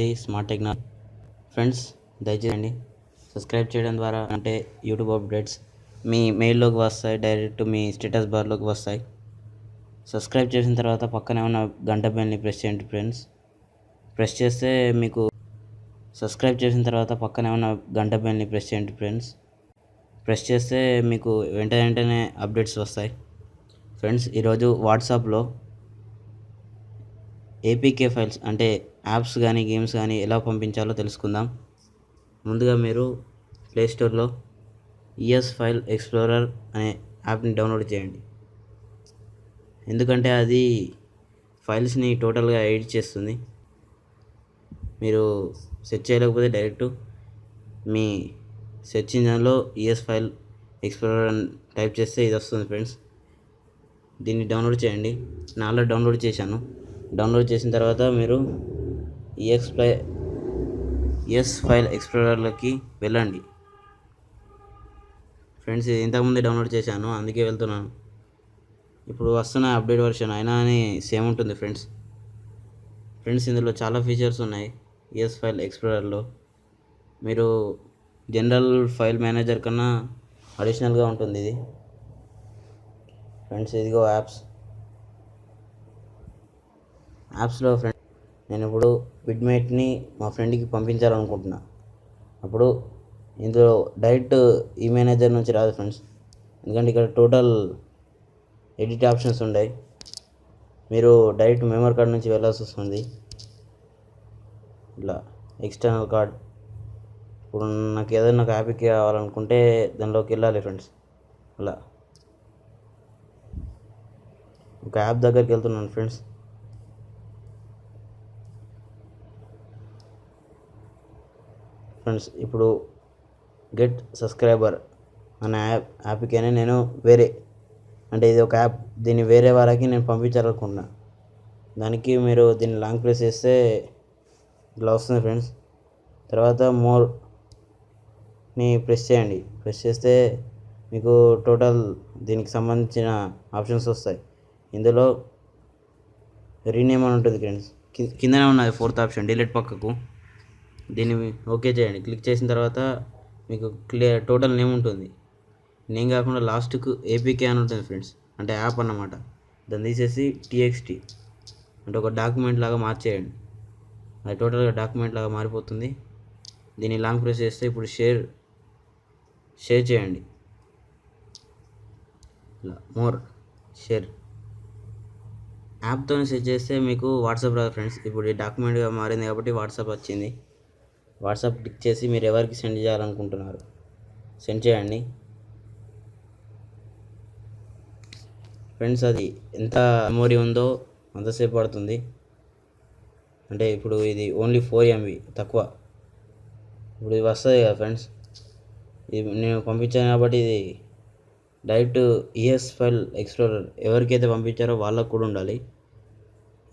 మాది smart technology. Friends, దయచేసి subscribe చేయడం ద్వారా అంటే యూట్యూబ్ అప్డేట్స్ మీ మెయిల్లోకి వస్తాయి, డైరెక్ట్ మీ స్టేటస్ బార్లోకి వస్తాయి. సబ్స్క్రైబ్ చేసిన తర్వాత పక్కనే ఉన్న గంట బెల్ని ప్రెస్ చేయండి ఫ్రెండ్స్. ప్రెస్ చేస్తే మీకు సబ్స్క్రైబ్ చేసిన తర్వాత పక్కనే ఉన్న గంట బెల్ని ప్రెస్ చేయండి ఫ్రెండ్స్. ప్రెస్ చేస్తే మీకు వెంటనే అప్డేట్స్ వస్తాయి. ఫ్రెండ్స్, ఈరోజు వాట్సాప్లో ఏపీకే ఫైల్స్ అంటే యాప్స్ కానీ గేమ్స్ కానీ ఎలా పంపించాలో తెలుసుకుందాం. ముందుగా మీరు ప్లేస్టోర్లో ఈఎస్ ఫైల్ ఎక్స్ప్లోరర్ అనే యాప్ని డౌన్లోడ్ చేయండి. ఎందుకంటే అది ఫైల్స్ని టోటల్గా ఎడిట్ చేస్తుంది. మీరు సెర్చ్ చేయలేకపోతే డైరెక్ట్ మీ సెర్చ్ ఇంజన్లో ఈఎస్ ఫైల్ ఎక్స్ప్లోరర్ అని టైప్ చేస్తే ఇది వస్తుంది ఫ్రెండ్స్. దీన్ని డౌన్లోడ్ చేయండి. నేను ఆల్రెడీ డౌన్లోడ్ చేశాను. డౌన్లోడ్ చేసిన తర్వాత మీరు ఈఎస్ ఫైల్ ఎక్స్ప్లోరర్లోకి వెళ్ళండి. ఫ్రెండ్స్, ఇది ఇంతకుముందే డౌన్లోడ్ చేశాను, అందుకే వెళ్తున్నాను. ఇప్పుడు వస్తున్న అప్డేట్ వర్షన్ అయినా అని సేమ్ ఉంటుంది ఫ్రెండ్స్. ఇందులో చాలా ఫీచర్స్ ఉన్నాయి. ఈఎస్ ఫైల్ ఎక్స్ప్లోరర్లో మీరు జనరల్ ఫైల్ మేనేజర్ కన్నా అడిషనల్గా ఉంటుంది ఇది. ఫ్రెండ్స్, ఇదిగో యాప్స్లో ఫ్రెండ్స్, నేను ఇప్పుడు బిడ్మేట్ని మా ఫ్రెండ్కి పంపించాలనుకుంటున్నా. అప్పుడు ఇందులో డైరెక్ట్ ఈ మేనేజర్ నుంచి రాదు ఫ్రెండ్స్, ఎందుకంటే ఇక్కడ టోటల్ ఎడిట్ ఆప్షన్స్ ఉన్నాయి. మీరు డైరెక్ట్ మెమరీ కార్డ్ నుంచి వెళ్ళాల్సి వస్తుంది. ఇలా ఎక్స్టర్నల్ కార్డ్. ఇప్పుడు నాకు ఏదైనా ఒక యాప్కి కావాలనుకుంటే దానిలోకి వెళ్ళాలి ఫ్రెండ్స్. అలా ఒక యాప్ దగ్గరికి వెళ్తున్నాను ఫ్రెండ్స్. ఇప్పుడు గెట్ సబ్స్క్రైబర్ అనే యాప్కైనా నేను అంటే ఇది ఒక యాప్, దీన్ని వేరే వాళ్ళకి నేను పంపించాలనుకున్నా. దానికి మీరు దీన్ని లాంగ్ ప్రెస్ చేస్తే ఇట్లా వస్తుంది ఫ్రెండ్స్. తర్వాత మోర్ని ప్రెస్ చేయండి. ప్రెస్ చేస్తే మీకు టోటల్ దీనికి సంబంధించిన ఆప్షన్స్ వస్తాయి. ఇందులో రీనేమ్ అని ఉంటుంది ఫ్రెండ్స్. కిందనే ఉన్నది 4th ఆప్షన్, డిలీట్ పక్కకు. దీన్ని ఓకే చేయండి. క్లిక్ చేసిన తర్వాత మీకు టోటల్ నేమ్ ఉంటుంది. నేమ్ కాకుండా లాస్ట్కు ఏపీకే అని ఉంటుంది ఫ్రెండ్స్, అంటే యాప్ అన్నమాట. దాన్ని తీసేసి టీఎక్స్టీ అంటే ఒక డాక్యుమెంట్ లాగా మార్చేయండి. అది టోటల్గా డాక్యుమెంట్ లాగా మారిపోతుంది. దీన్ని లాంగ్ ప్రెస్ చేస్తే ఇప్పుడు షేర్ చేయండి. ఇలా షేర్ యాప్తో సెట్ చేస్తే మీకు వాట్సాప్ రాదు ఫ్రెండ్స్. ఇప్పుడు ఈ డాక్యుమెంట్గా మారింది కాబట్టి వాట్సాప్ వచ్చింది. వాట్సాప్ క్లిక్ చేసి మీరు ఎవరికి సెండ్ చేయాలనుకుంటున్నారు సెండ్ చేయండి. ఫ్రెండ్స్, అది ఎంత మెమొరీ ఉందో అంతసేపు పడుతుంది. అంటే ఇప్పుడు ఇది ఓన్లీ 4 MB తక్కువ. ఇప్పుడు ఇది వస్తుంది కదా ఫ్రెండ్స్, ఇది నేను పంపించాను కాబట్టి ఇది డైరెక్ట్ ఈఎస్ ఫైల్ ఎక్స్ప్లోరర్ ఎవరికైతే పంపించారో వాళ్ళకు కూడా ఉండాలి.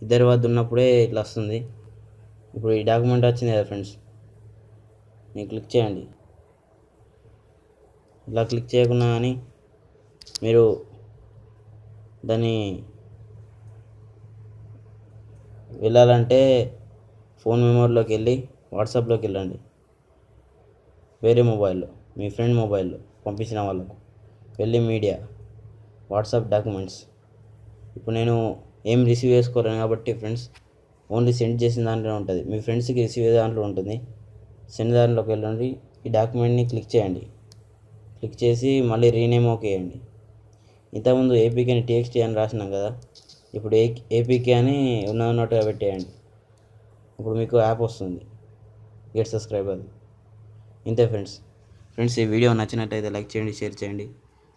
ఇద్దరి వద్ద ఉన్నప్పుడే ఇట్లా వస్తుంది. ఇప్పుడు ఈ డాక్యుమెంట్ వచ్చింది కదా ఫ్రెండ్స్, నేను క్లిక్ చేయండి. ఇలా క్లిక్ చేయకుండా కానీ మీరు దాన్ని వెళ్ళాలంటే ఫోన్ మెమరీలోకి వెళ్ళి వాట్సాప్లోకి వెళ్ళండి. వేరే మొబైల్లో, మీ ఫ్రెండ్ మొబైల్లో పంపించిన వాళ్ళకు వెళ్ళి మీడియా, వాట్సాప్ డాక్యుమెంట్స్. ఇప్పుడు నేను ఏం రిసీవ్ చేసుకోలేను కాబట్టి ఫ్రెండ్స్, ఓన్లీ సెండ్ చేసిన దాంట్లో ఉంటుంది. మీ ఫ్రెండ్స్కి రిసీవ్ దాంట్లో ఉంటుంది. సెండ్ దాంట్లోకి వెళ్ళండి. ఈ డాక్యుమెంట్ని క్లిక్ చేయండి. క్లిక్ చేసి మళ్ళీ రీనేమ్ ఓకే చేయండి. ఇంతకుముందు ఏపీకే అని టీఎక్స్టీ అని రాసినాం కదా, ఇప్పుడు ఏపీకే అని ఉన్నట్టుగా పెట్టేయండి. ఇప్పుడు మీకు యాప్ వస్తుంది, గెట్ సబ్స్క్రైబర్. ఇంతే ఫ్రెండ్స్. ఈ వీడియో నచ్చినట్టయితే లైక్ చేయండి, షేర్ చేయండి,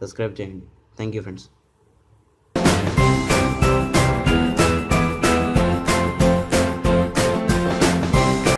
సబ్స్క్రైబ్ చేయండి. Thank you friends.